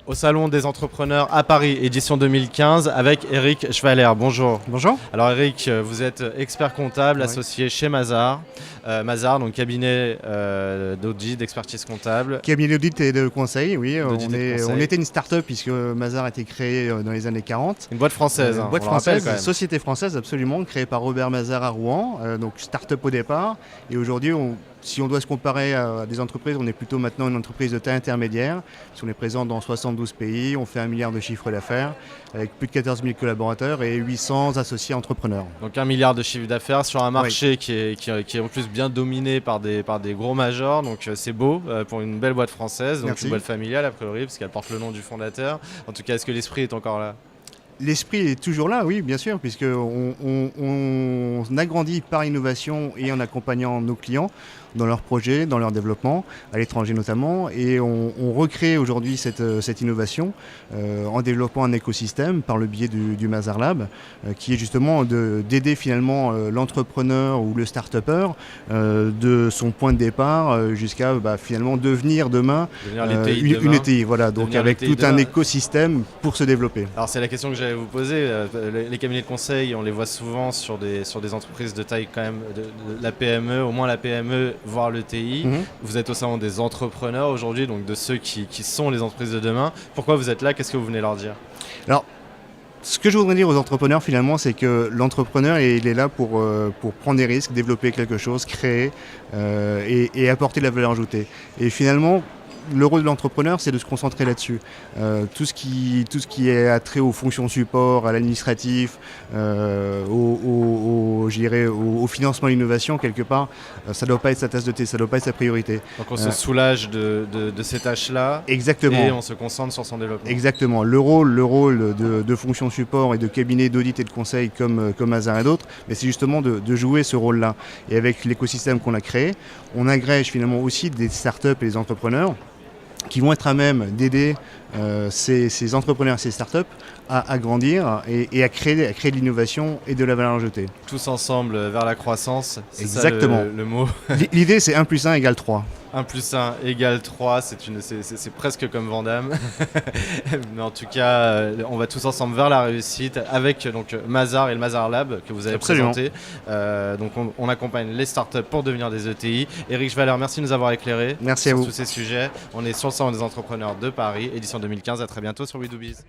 Au Salon des entrepreneurs à Paris, édition 2015, avec Eric Schwaller. Bonjour. Bonjour. Alors Eric, vous êtes expert comptable Oui. associé chez Mazars. Mazars, donc cabinet d'audit, d'expertise comptable. Cabinet d'audit et de conseil, oui. D'audit et de conseil. On était une start-up puisque Mazars a été créé dans les années 40. Une boîte française. Une boîte on le rappelle française, quand même. société française absolument, créée par Robert Mazars à Rouen. Donc start-up au départ. Et aujourd'hui, si on doit se comparer à des entreprises, on est plutôt maintenant une entreprise de taille intermédiaire. On est présent dans 72 pays, on fait 1 milliard de chiffre d'affaires avec plus de 14 000 collaborateurs et 800 associés entrepreneurs. Donc 1 milliard de chiffre d'affaires sur un marché qui est en plus bien dominé par des gros majors. Donc c'est beau pour une belle boîte française, donc Merci. une boîte familiale a priori, parce qu'elle porte le nom du fondateur. En tout cas, est-ce que l'esprit est encore là ? L'esprit est toujours là, oui, bien sûr, puisqu'on agrandit par innovation et en accompagnant nos clients dans leurs projets, dans leur développement, à l'étranger notamment, et on recrée aujourd'hui cette innovation en développant un écosystème par le biais du Mazars Lab, qui est justement d'aider finalement l'entrepreneur ou le start-upper de son point de départ jusqu'à finalement devenir demain une ETI. Voilà, donc Devenir avec l'ETI tout un demain. écosystème pour se développer. Alors c'est la question que j'allais vous poser. Les cabinets de conseil, on les voit souvent sur des entreprises de taille quand même, de la PME, au moins la PME, voire l'ETI. Mhm. Vous êtes au sein des entrepreneurs aujourd'hui, donc de ceux qui sont les entreprises de demain. Pourquoi vous êtes là ? Qu'est-ce que vous venez leur dire ? Alors, ce que je voudrais dire aux entrepreneurs finalement, c'est que l'entrepreneur, il est là pour prendre des risques, développer quelque chose, créer et apporter de la valeur ajoutée. Et finalement, le rôle de l'entrepreneur, c'est de se concentrer là-dessus. Tout ce qui est attrait aux fonctions support, à l'administratif, au financement de l'innovation, quelque part, ça ne doit pas être sa tasse de thé, ça ne doit pas être sa priorité. Donc on se soulage de ces tâches-là. Exactement. Et on se concentre sur son développement. Exactement. Le rôle de fonction support et de cabinet d'audit et de conseil comme Mazars et d'autres, mais c'est justement de jouer ce rôle-là. Et avec l'écosystème qu'on a créé, on agrège finalement aussi des startups et des entrepreneurs qui vont être à même d'aider ces entrepreneurs, ces startups à grandir et à créer de l'innovation et de la valeur ajoutée. Tous ensemble vers la croissance, c'est Exactement. ça le mot. L'idée, c'est 1 + 1 = 3. 1 + 1 = 3, c'est presque comme Vandame. Mais en tout cas, on va tous ensemble vers la réussite avec donc, Mazars et le Mazars Lab que vous avez Absolument. présenté. Donc on accompagne les startups pour devenir des ETI. Eric Schwaller, merci de nous avoir éclairés Merci à sur vous. tous ces sujets. On est sur le salon des entrepreneurs de Paris, édition 2015. À très bientôt sur We Do Biz.